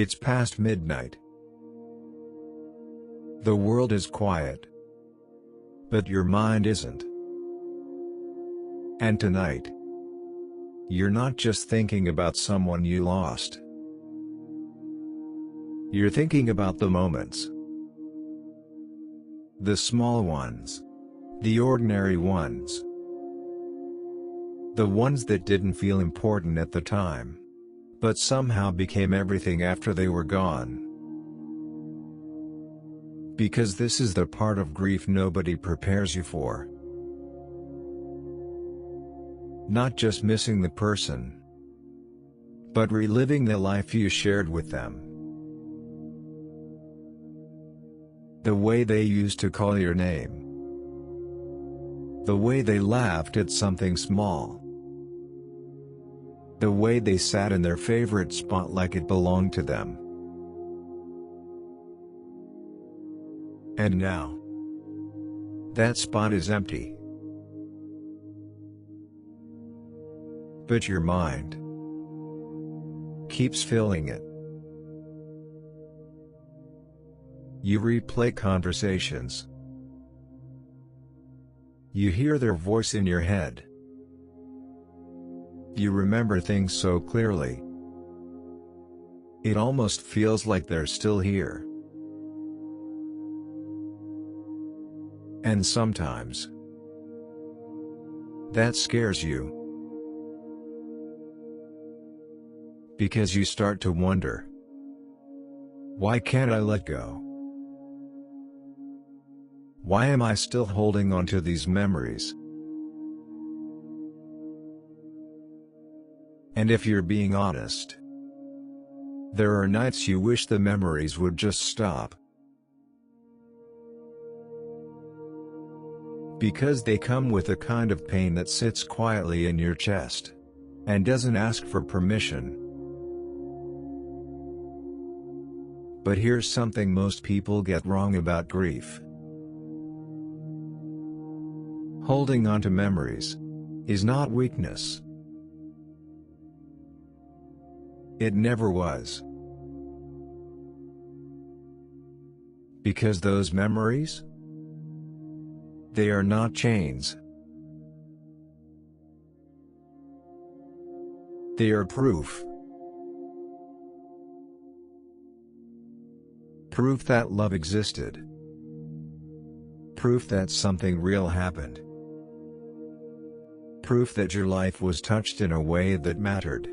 It's past midnight. The world is quiet. But your mind isn't. And tonight, you're not just thinking about someone you lost. You're thinking about the moments. The small ones. The ordinary ones. The ones that didn't feel important at the time, but somehow became everything after they were gone. Because this is the part of grief nobody prepares you for. Not just missing the person, but reliving the life you shared with them. The way they used to call your name. The way they laughed at something small. The way they sat in their favorite spot like it belonged to them. And now, that spot is empty. But your mind keeps filling it. You replay conversations. You hear their voice in your head. You remember things so clearly. It almost feels like they're still here. And sometimes, that scares you. Because you start to wonder, why can't I let go? Why am I still holding on to these memories? And if you're being honest, there are nights you wish the memories would just stop. Because they come with a kind of pain that sits quietly in your chest, and doesn't ask for permission. But here's something most people get wrong about grief. Holding on to memories is not weakness. It never was. Because those memories, they are not chains. They are proof. Proof that love existed. Proof that something real happened. Proof that your life was touched in a way that mattered.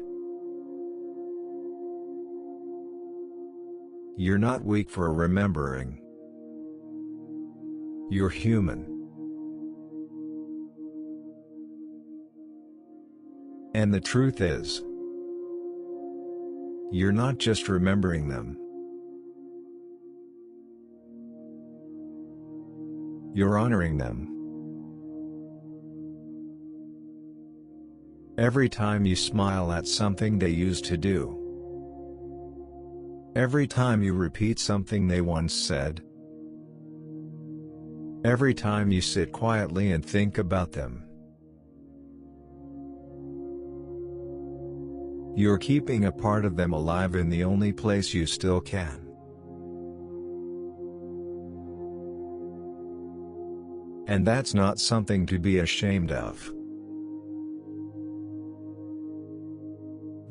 You're not weak for remembering. You're human. And the truth is, you're not just remembering them. You're honoring them. Every time you smile at something they used to do. Every time you repeat something they once said. Every time you sit quietly and think about them. You're keeping a part of them alive in the only place you still can. And that's not something to be ashamed of.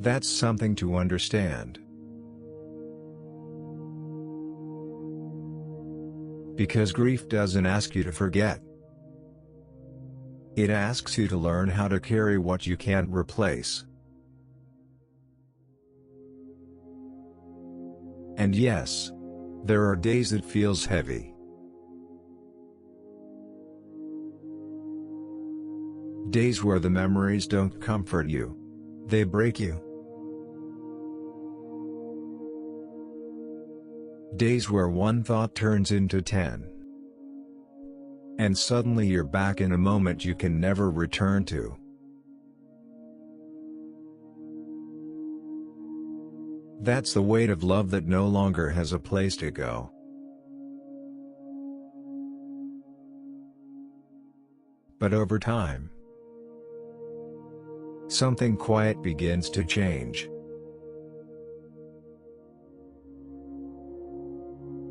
That's something to understand. Because grief doesn't ask you to forget. It asks you to learn how to carry what you can't replace. And yes, there are days it feels heavy. Days where the memories don't comfort you. They break you. Days where one thought turns into 10. And suddenly you're back in a moment you can never return to. That's the weight of love that no longer has a place to go. But over time, something quiet begins to change.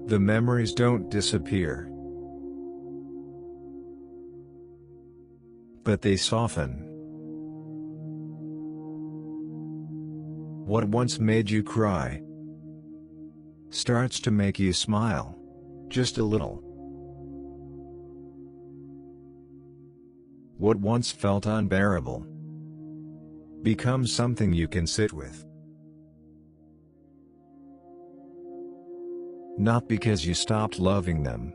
The memories don't disappear, but they soften. What once made you cry starts to make you smile, just a little. What once felt unbearable becomes something you can sit with. Not because you stopped loving them,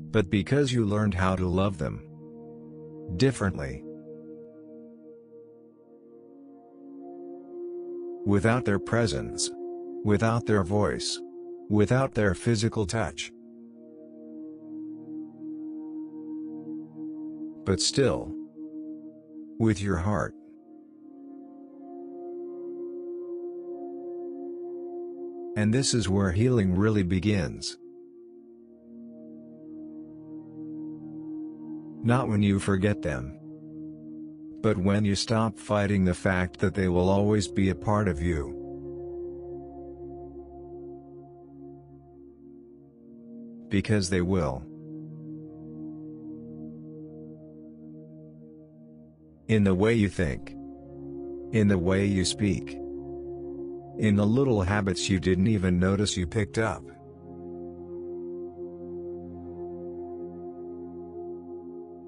but because you learned how to love them differently. Without their presence, without their voice, without their physical touch. But still, with your heart. And this is where healing really begins. Not when you forget them, but when you stop fighting the fact that they will always be a part of you. Because they will. In the way you think. In the way you speak. In the little habits you didn't even notice you picked up.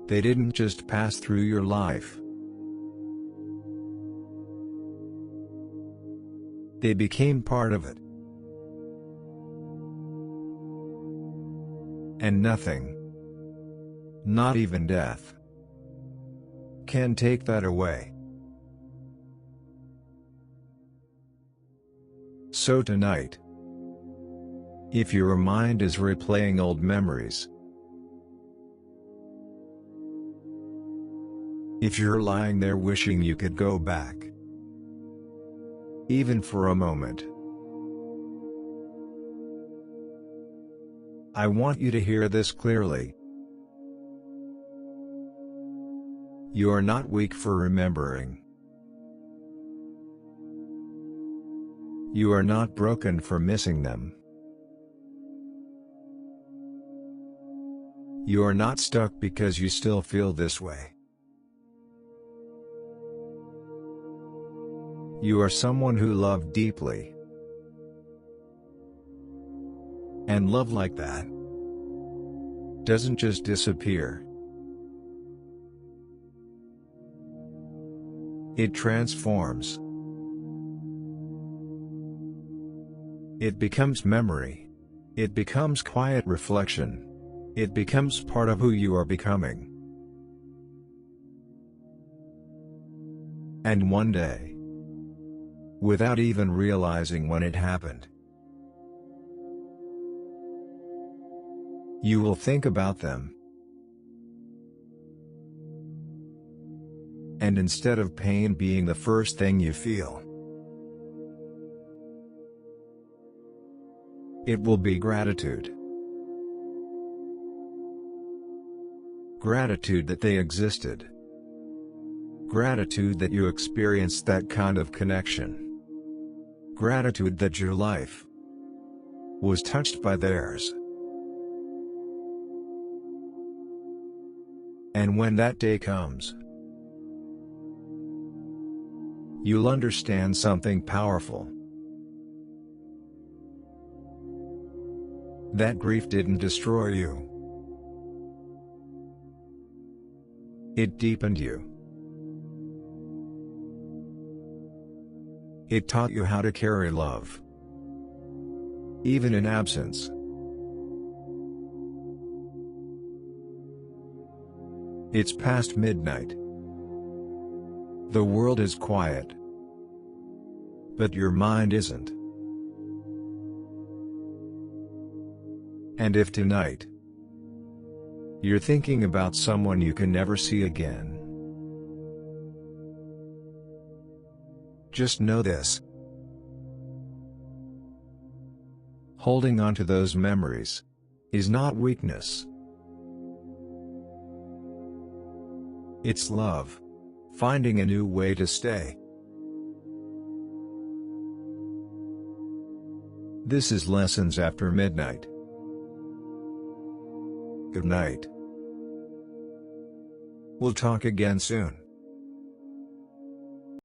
They didn't just pass through your life. They became part of it. And nothing, not even death, can take that away. So tonight, if your mind is replaying old memories, if you're lying there wishing you could go back, even for a moment, I want you to hear this clearly. You are not weak for remembering. You are not broken for missing them. You are not stuck because you still feel this way. You are someone who loved deeply. And love like that doesn't just disappear. It transforms. It becomes memory. It becomes quiet reflection. It becomes part of who you are becoming. And one day, without even realizing when it happened, you will think about them. And instead of pain being the first thing you feel, it will be gratitude. Gratitude that they existed. Gratitude that you experienced that kind of connection. Gratitude that your life was touched by theirs. And when that day comes, you'll understand something powerful. That grief didn't destroy you. It deepened you. It taught you how to carry love, even in absence. It's past midnight. The world is quiet. But your mind isn't. And if tonight you're thinking about someone you can never see again, just know this. Holding on to those memories is not weakness. It's love, finding a new way to stay. This is Lessons After Midnight. Good night. We'll talk again soon.